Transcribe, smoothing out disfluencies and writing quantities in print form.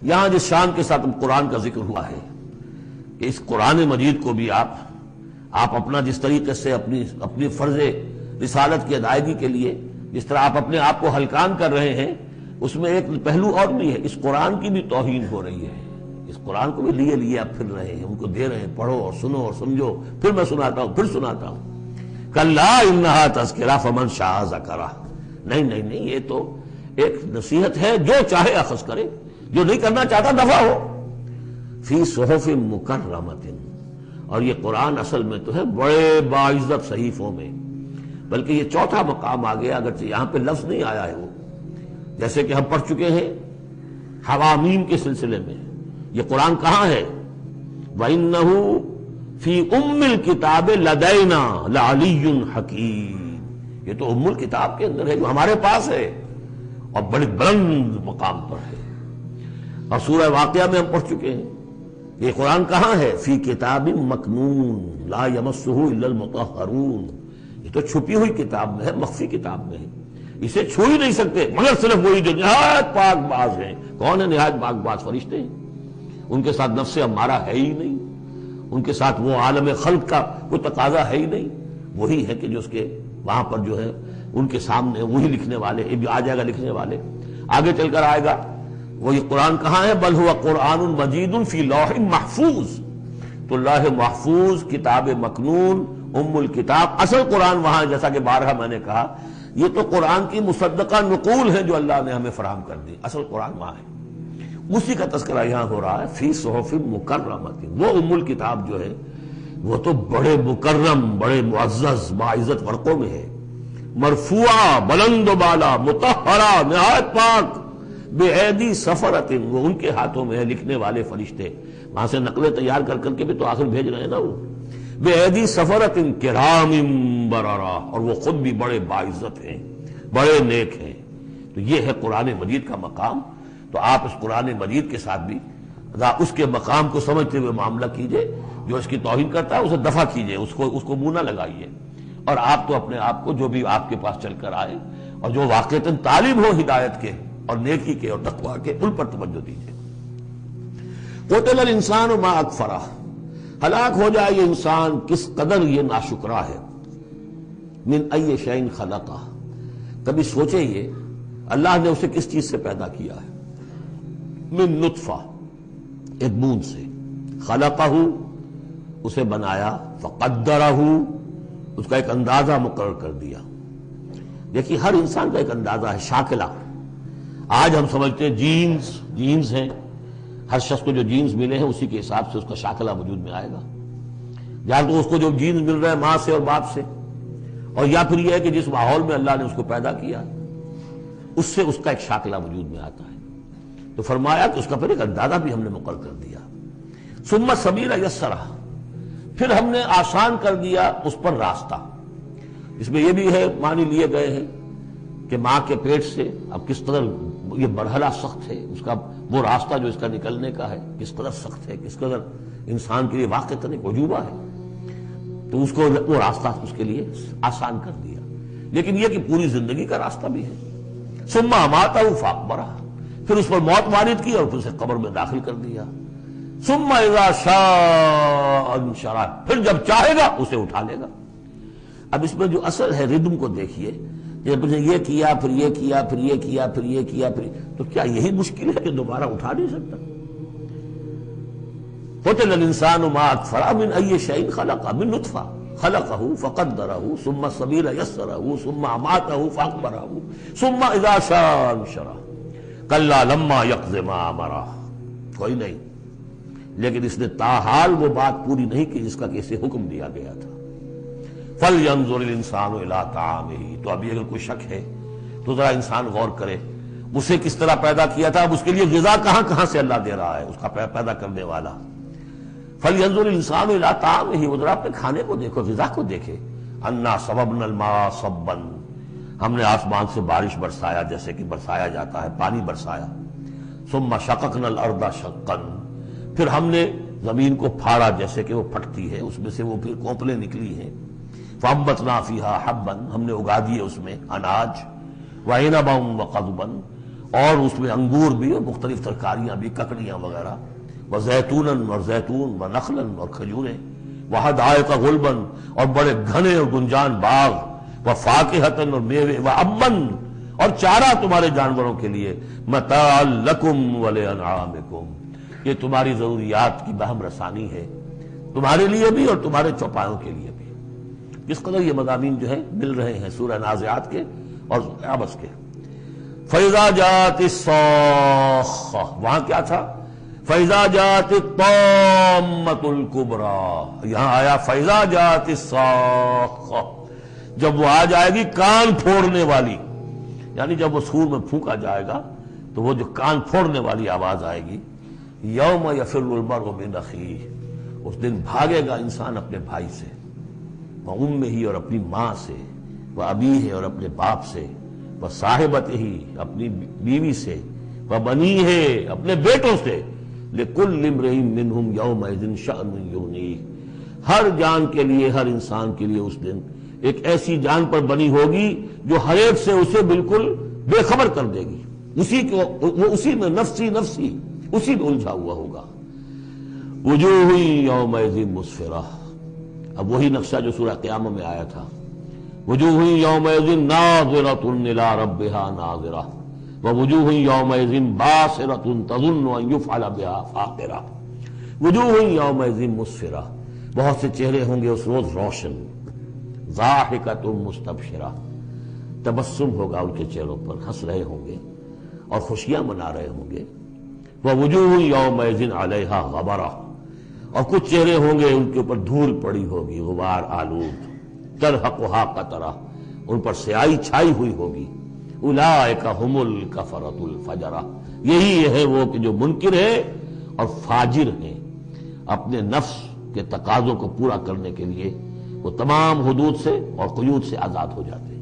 یہاں جس شان کے ساتھ قرآن کا ذکر ہوا ہے کہ اس قرآن مجید کو بھی آپ اپنا جس طریقے سے اپنی فرض رسالت کی ادائیگی کے لیے جس طرح آپ اپنے آپ کو ہلکان کر رہے ہیں، اس میں ایک پہلو اور بھی ہے، اس قرآن کی بھی توہین ہو رہی ہے۔ اس قرآن کو بھی لیے آپ پھر رہے ہیں، ان کو دے رہے ہیں، پڑھو اور سنو اور سمجھو، پھر میں سناتا ہوں، پھر سناتا ہوں۔ کلا انہا تذکرہ فمن شاء ذکرہ، نہیں، یہ تو ایک نصیحت ہے، جو چاہے اخذ کرے، جو نہیں کرنا چاہتا دفع ہو۔ فی صحف مکرمۃ، اور یہ قرآن اصل میں تو ہے بڑے باعزت صحیفوں میں، بلکہ یہ چوتھا مقام آ گیا، اگرچہ یہاں پہ لفظ نہیں آیا ہے وہ، جیسے کہ ہم پڑھ چکے ہیں حوامیم کے سلسلے میں۔ یہ قرآن کہاں ہے؟ وَإِنَّهُ فِي أُمِّ الْكِتَابِ لَدَيْنَا لَعَلِيٌّ حَكِيمٌ، یہ تو ام الکتاب کے اندر ہے جو ہمارے پاس ہے اور بڑے بلند مقام پر ہے۔ اور سورہ واقعہ میں ہم پڑھ چکے ہیں یہ قرآن کہاں ہے؟ فی کتاب مکنون لا یمسہ الا المطہرون، یہ تو چھپی ہوئی کتاب میں ہے، مخفی کتاب میں ہے، اسے چھو ہی نہیں سکتے مگر صرف وہی جو نہایت پاک باز ہیں۔ کون ہے نہایت پاک باز؟ فرشتے ہیں، ان کے ساتھ نفس امارہ ہے ہی نہیں، ان کے ساتھ وہ عالم خلق کا کوئی تقاضا ہے ہی نہیں، وہی ہے کہ جو اس کے وہاں پر جو ہے ان کے سامنے وہی لکھنے والے، یہ بھی آ جائے گا لکھنے والے، آگے چل کر آئے گا۔ وہ یہ قرآن کہاں ہے؟ بل ہوا قرآن مجید فی لوح محفوظ، تو لوح محفوظ، کتاب مکنون، ام الکتاب، اصل قرآن وہاں ہے، جیسا کہ بارہا میں نے کہا، یہ تو قرآن کی مصدقہ نقول ہے جو اللہ نے ہمیں فراہم کر دی، اصل قرآن وہاں ہے، اسی کا تذکرہ یہاں ہو رہا ہے فی صحف مکرمۃ۔ وہ ام الکتاب جو ہے وہ تو بڑے مکرم، بڑے معزز باعزت ورقوں میں ہے، مرفوعہ، بلند و بالا، مطہرہ، نہایت پاک، بے ایدی سفرۃ، وہ ان کے ہاتھوں میں ہے، لکھنے والے فرشتے، وہاں سے نقلیں تیار کر کے بھی تو آخر بھیج رہے ہیں نا وہ، بے ایدی سفرۃ کرام بررہ، اور وہ خود بھی بڑے باعزت ہیں، بڑے نیک ہیں۔ تو یہ ہے قرآن مجید کا مقام، تو آپ اس قرآن مجید کے ساتھ بھی اس کے مقام کو سمجھتے ہوئے معاملہ کیجئے، جو اس کی توہین کرتا ہے اسے دفع کیجئے، اس کو منہ نہ لگائیے، اور آپ تو اپنے آپ کو جو بھی آپ کے پاس چل کر آئے اور جو واقعتاً طالب ہو ہدایت کے اور نیکی کے اور تقویٰ کے، ان پر توجہ دیجیے۔ قتل الانسان ما اکفرہ، ہلاک ہو جائے یہ انسان کس قدر یہ ناشکرا ہے۔ من ای شیء خلقہ، کبھی سوچے یہ اللہ نے اسے کس چیز سے پیدا کیا ہے؟ من نطفہ، ایک بوند سے، خلقہ، اسے بنایا، فقدرہ، اس کا ایک اندازہ مقرر کر دیا۔ دیکھیے ہر انسان کا ایک اندازہ ہے، شاکلہ۔ آج ہم سمجھتے ہیں جینز ہیں، ہر شخص کو جو جینز ملے ہیں اسی کے حساب سے اس کا شاکلہ وجود میں آئے گا، یا تو اس کو جو جینز مل رہا ہے ماں سے اور باپ سے، اور یا پھر یہ ہے کہ جس ماحول میں اللہ نے اس کو پیدا کیا اس سے اس کا ایک شاکلہ وجود میں آتا ہے۔ تو فرمایا کہ اس کا پھر ایک اندازہ بھی ہم نے مقرر کر دیا۔ ثم السبیل یسرہ، پھر ہم نے آسان کر دیا اس پر راستہ۔ اس میں یہ بھی ہے، معنی لیے گئے ہیں کہ ماں کے پیٹ سے اب کس قدر یہ مرحلہ سخت ہے، اس کا وہ راستہ جو اس کا نکلنے کا ہے کس قدر سخت ہے، کس قدر انسان کے لیے واقعتاً ایک عجوبہ ہے، تو اس کو وہ راستہ اس کے لیے آسان کر دیا۔ لیکن یہ کہ پوری زندگی کا راستہ بھی ہے۔ ثم اماتہ فاقبرہ، پھر اس پر موت وارد کی اور پھر اسے قبر میں داخل کر دیا۔ ثم اذا شاء انشرہ، پھر جب چاہے گا اسے اٹھا لے گا۔ اب اس میں جو اصل ہے ردم کو دیکھیے، جب یہ کیا پھر یہ کیا پھر یہ کیا پھر یہ کیا پھر، تو کیا یہی مشکل ہے کہ دوبارہ اٹھا نہیں سکتا؟ قتل الانسان ما اکفرہ من ای شیء خلقہ، من نطفہ خلقہ فقدرہ ثم السبیل یسرہ ثم اماتہ فاقبرہ ثم اذا شاء انشرہ کلا لما یقض ما امرہ۔ کوئی نہیں، لیکن اس نے تاحال وہ بات پوری نہیں کی جس کا کہ اسے حکم دیا گیا تھا۔ فَلْيَنظُرِ الْإِنسَانُ إِلَىٰ طَعَامِهِ، تو ابھی اگر کوئی شک ہے تو ذرا انسان غور کرے، اسے کس طرح پیدا کیا تھا، اب اس کے لیے غذا کہاں سے اللہ دے رہا ہے، اس کا پیدا کرنے والا۔ فَلْيَنظُرِ الْإِنسَانُ إِلَىٰ طَعَامِهِ، وہ ذرا اپنے کھانے کو دیکھو، غذا کو دیکھے۔ أَنَّا صَبَبْنَا الْمَاءَ صَبًّا، ہم نے آسمان سے بارش برسایا جیسے کہ برسایا جاتا ہے، پانی برسایا۔ ثُمَّ شَقَقْنَا الْأَرْضَ شَقًّا، پھر ہم نے زمین کو پھاڑا جیسے کہ وہ پھٹتی ہے، اس میں سے وہ پھر کونپلیں نکلی ہیں۔ فَأَنبَتْنَا فِيهَا حَبًّا، ہم نے اگا دیے اس میں اناج، وَعِنَبًا وَقَضْبًا، اور اس میں انگور بھی اور مختلف ترکاریاں بھی، ککڑیاں وغیرہ، وزیتونن اور زیتون ونخلن اور کھجوریں، وحدائق غلبن اور بڑے گھنے اور گنجان باغ، وفاکہۃ اور میوے، وابن اور چارہ تمہارے جانوروں کے لیے، متاع لکم ولانعامکم، یہ تمہاری ضروریات کی بہم رسانی ہے، تمہارے لیے بھی اور تمہارے چوپایوں کے لیے بھی۔ کس قدر یہ مضامین جو ہے مل رہے ہیں سورہ نازعات کے اور سورہ عبس کے۔ فَإِذَا جَاءَتِ الصَّاخَّةُ، وہاں کیا تھا؟ فَإِذَا جَاءَتِ الطَّامَّةُ الْكُبْرَىٰ، یہاں آیا فَإِذَا جَاءَتِ الصَّاخَّةُ، جب وہ آ جائے گی کان پھوڑنے والی، یعنی جب وہ سور میں پھونکا جائے گا تو وہ جو کان پھوڑنے والی آواز آئے گی، یوم یفر المرء من اخیہ، اس دن بھاگے گا انسان اپنے بھائی سے، وامہ اور اپنی ماں سے، وابیہ اور اپنے باپ سے، وصاحبتہ اپنی بیوی سے، وبنیہ اپنے بیٹوں سے، لکل امرئ منہم یومئذ شأن یغنیہ، ہر جان کے لیے، ہر انسان کے لیے اس دن ایک ایسی جان پر بنی ہوگی جو ہر ایک سے اسے بالکل بے خبر کر دے گی، وہ اسی میں نفسی نفسی اسی میں الجھا ہوا ہوگا۔ وجوہ یومئذ مسفرہ، اب وہی نقشہ جو سورہ قیامہ میں آیا تھا، وجوہ یومئذ ناظرۃ الی ربہا ناظرہ، ووجوہ یومئذ باسرۃ تظن ان یفعل بہا فاقرہ۔ وجوہ یومئذ مسفرہ، بہت سے چہرے ہوں گے اس روز روشن، ضاحکۃ مستبشرہ، تبسم ہوگا ان کے چہروں پر، ہنس رہے ہوں گے اور خوشیاں منا رہے ہوں گے۔ ووجوہ یومئذ علیہا غبرہ، اور کچھ چہرے ہوں گے ان کے اوپر دھول پڑی ہوگی، غبار آلود، ترہقھا قطرہ، ان پر سیاہی چھائی ہوئی ہوگی۔ اولئک ھم الکفرۃ الفجرہ، یہی ہے وہ کہ جو منکر ہے اور فاجر ہیں، اپنے نفس کے تقاضوں کو پورا کرنے کے لیے وہ تمام حدود سے اور قیود سے آزاد ہو جاتے ہیں۔